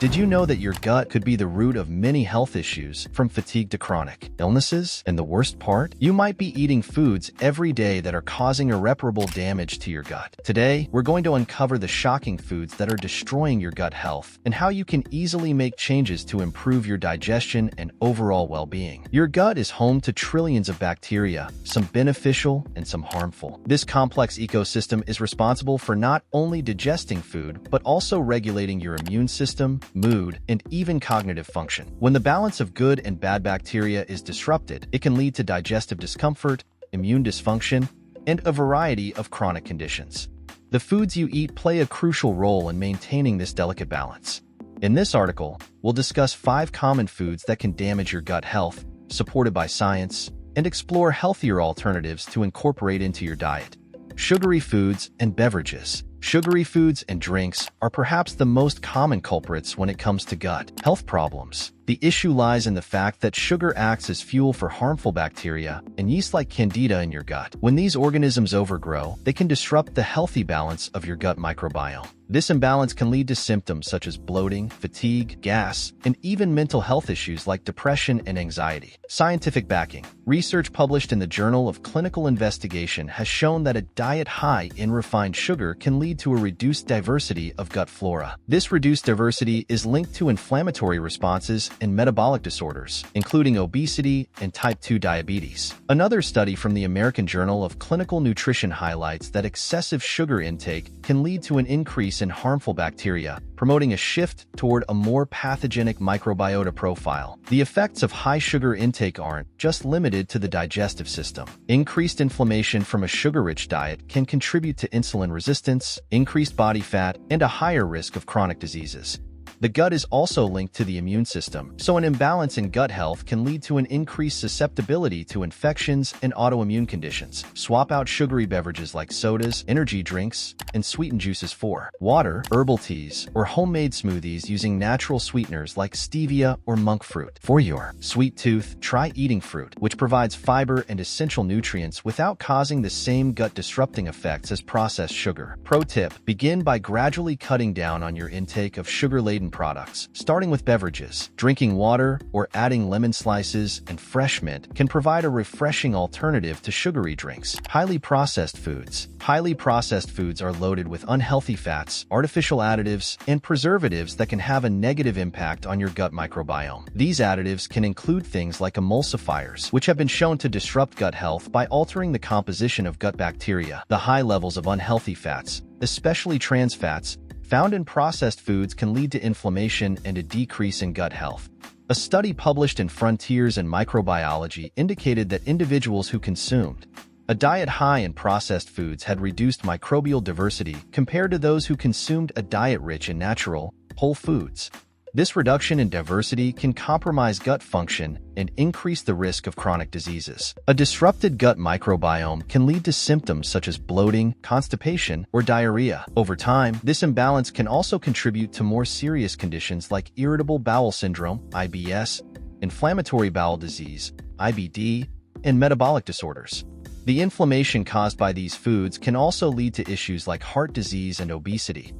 Did you know that your gut could be the root of many health issues, from fatigue to chronic illnesses? And the worst part? You might be eating foods every day that are causing irreparable damage to your gut. Today, we're going to uncover the shocking foods that are destroying your gut health and how you can easily make changes to improve your digestion and overall well-being. Your gut is home to trillions of bacteria, some beneficial and some harmful. This complex ecosystem is responsible for not only digesting food, but also regulating your immune system, mood, and even cognitive function. When the balance of good and bad bacteria is disrupted, it can lead to digestive discomfort, immune dysfunction, and a variety of chronic conditions. The foods you eat play a crucial role in maintaining this delicate balance. In this article, we'll discuss 5 common foods that can damage your gut health, supported by science, and explore healthier alternatives to incorporate into your diet. Sugary foods and beverages. Sugary foods and drinks are perhaps the most common culprits when it comes to gut health problems. The issue lies in the fact that sugar acts as fuel for harmful bacteria and yeast like Candida in your gut. When these organisms overgrow, they can disrupt the healthy balance of your gut microbiome. This imbalance can lead to symptoms such as bloating, fatigue, gas, and even mental health issues like depression and anxiety. Scientific backing. Research published in the Journal of Clinical Investigation has shown that a diet high in refined sugar can lead to a reduced diversity of gut flora. This reduced diversity is linked to inflammatory responses and metabolic disorders, including obesity and type 2 diabetes. Another study from the American Journal of Clinical Nutrition highlights that excessive sugar intake can lead to an increase in harmful bacteria, promoting a shift toward a more pathogenic microbiota profile. The effects of high sugar intake aren't just limited to the digestive system. Increased inflammation from a sugar-rich diet can contribute to insulin resistance, increased body fat, and a higher risk of chronic diseases. The gut is also linked to the immune system, so an imbalance in gut health can lead to an increased susceptibility to infections and autoimmune conditions. Swap out sugary beverages like sodas, energy drinks, and sweetened juices for water, herbal teas, or homemade smoothies using natural sweeteners like stevia or monk fruit. For your sweet tooth, try eating fruit, which provides fiber and essential nutrients without causing the same gut-disrupting effects as processed sugar. Pro tip: begin by gradually cutting down on your intake of sugar-laden products, starting with beverages. Drinking water or adding lemon slices and fresh mint can provide a refreshing alternative to sugary drinks. Highly processed foods. Highly processed foods are loaded with unhealthy fats, artificial additives, and preservatives that can have a negative impact on your gut microbiome. These additives can include things like emulsifiers, which have been shown to disrupt gut health by altering the composition of gut bacteria. The high levels of unhealthy fats, especially trans fats, found in processed foods can lead to inflammation and a decrease in gut health. A study published in Frontiers in Microbiology indicated that individuals who consumed a diet high in processed foods had reduced microbial diversity compared to those who consumed a diet rich in natural, whole foods. This reduction in diversity can compromise gut function and increase the risk of chronic diseases. A disrupted gut microbiome can lead to symptoms such as bloating, constipation, or diarrhea. Over time, this imbalance can also contribute to more serious conditions like irritable bowel syndrome, IBS, inflammatory bowel disease, IBD, and metabolic disorders. The inflammation caused by these foods can also lead to issues like heart disease and obesity.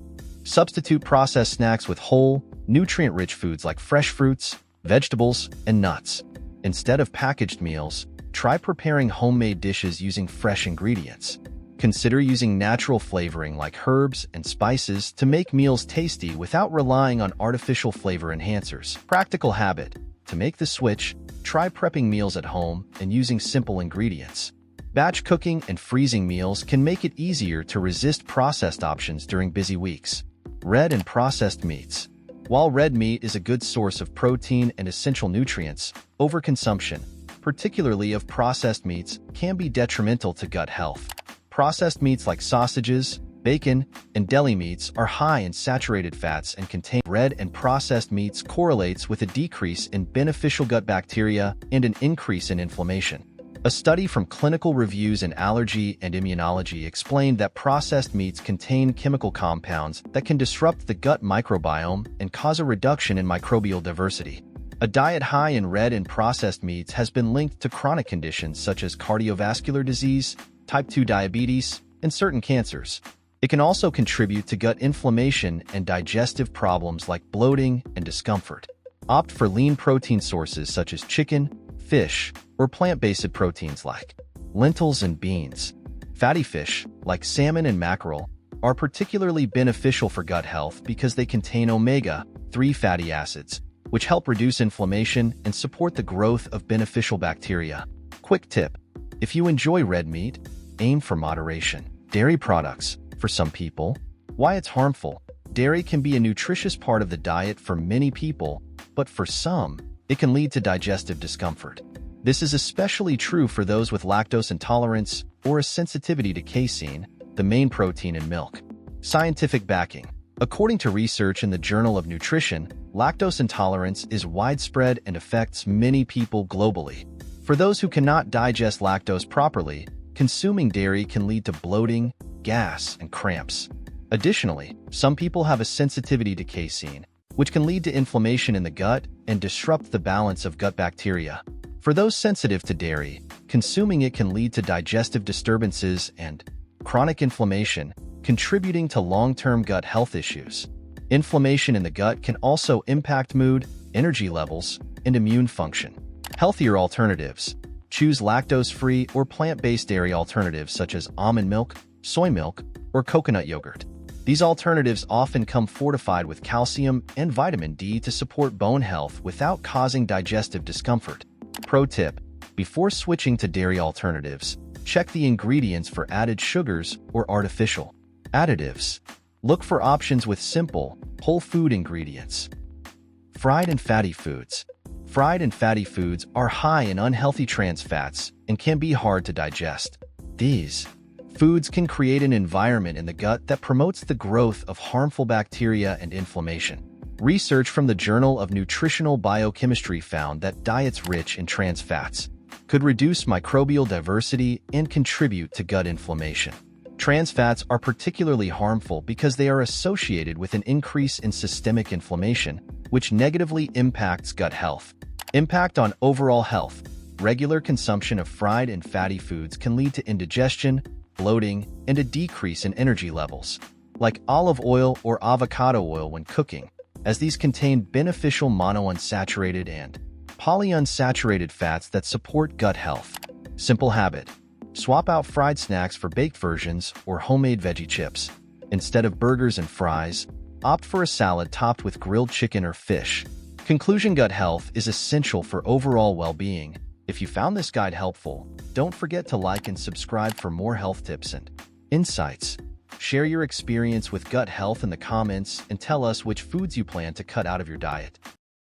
Substitute processed snacks with whole, nutrient-rich foods like fresh fruits, vegetables, and nuts. Instead of packaged meals, try preparing homemade dishes using fresh ingredients. Consider using natural flavoring like herbs and spices to make meals tasty without relying on artificial flavor enhancers. Practical habit: to make the switch, try prepping meals at home and using simple ingredients. Batch cooking and freezing meals can make it easier to resist processed options during busy weeks. Red and processed meats. While red meat is a good source of protein and essential nutrients, overconsumption, particularly of processed meats, can be detrimental to gut health. Processed meats like sausages, bacon, and deli meats are high in saturated fats and contain red and processed meats correlates with a decrease in beneficial gut bacteria and an increase in inflammation. A study from Clinical Reviews in Allergy and Immunology explained that processed meats contain chemical compounds that can disrupt the gut microbiome and cause a reduction in microbial diversity. A diet high in red and processed meats has been linked to chronic conditions such as cardiovascular disease, type 2 diabetes, and certain cancers. It can also contribute to gut inflammation and digestive problems like bloating and discomfort. Opt for lean protein sources such as chicken, fish, or plant-based proteins like lentils and beans. Fatty fish, like salmon and mackerel, are particularly beneficial for gut health because they contain omega-3 fatty acids, which help reduce inflammation and support the growth of beneficial bacteria. Quick tip: if you enjoy red meat, aim for moderation. Dairy products, for some people. Why it's harmful: dairy can be a nutritious part of the diet for many people, but for some, it can lead to digestive discomfort. This is especially true for those with lactose intolerance or a sensitivity to casein, the main protein in milk. Scientific backing: according to research in the Journal of Nutrition, lactose intolerance is widespread and affects many people globally. For those who cannot digest lactose properly, consuming dairy can lead to bloating, gas, and cramps. Additionally, some people have a sensitivity to casein, which can lead to inflammation in the gut and disrupt the balance of gut bacteria. For those sensitive to dairy, consuming it can lead to digestive disturbances and chronic inflammation, contributing to long-term gut health issues. Inflammation in the gut can also impact mood, energy levels, and immune function. Healthier alternatives: choose lactose-free or plant-based dairy alternatives such as almond milk, soy milk, or coconut yogurt. These alternatives often come fortified with calcium and vitamin D to support bone health without causing digestive discomfort. Pro tip: before switching to dairy alternatives, check the ingredients for added sugars or artificial additives. Look for options with simple, whole food ingredients. Fried and fatty foods. Fried and fatty foods are high in unhealthy trans fats and can be hard to digest. These foods can create an environment in the gut that promotes the growth of harmful bacteria and inflammation. Research from the Journal of Nutritional Biochemistry found that diets rich in trans fats could reduce microbial diversity and contribute to gut inflammation. Trans fats are particularly harmful because they are associated with an increase in systemic inflammation, which negatively impacts gut health. Impact on overall health: regular consumption of fried and fatty foods can lead to indigestion, bloating, and a decrease in energy levels, like olive oil or avocado oil when cooking, as these contain beneficial monounsaturated and polyunsaturated fats that support gut health. Simple habit: swap out fried snacks for baked versions or homemade veggie chips. Instead of burgers and fries, opt for a salad topped with grilled chicken or fish. Conclusion: gut health is essential for overall well-being. If you found this guide helpful, don't forget to like and subscribe for more health tips and insights. Share your experience with gut health in the comments and tell us which foods you plan to cut out of your diet.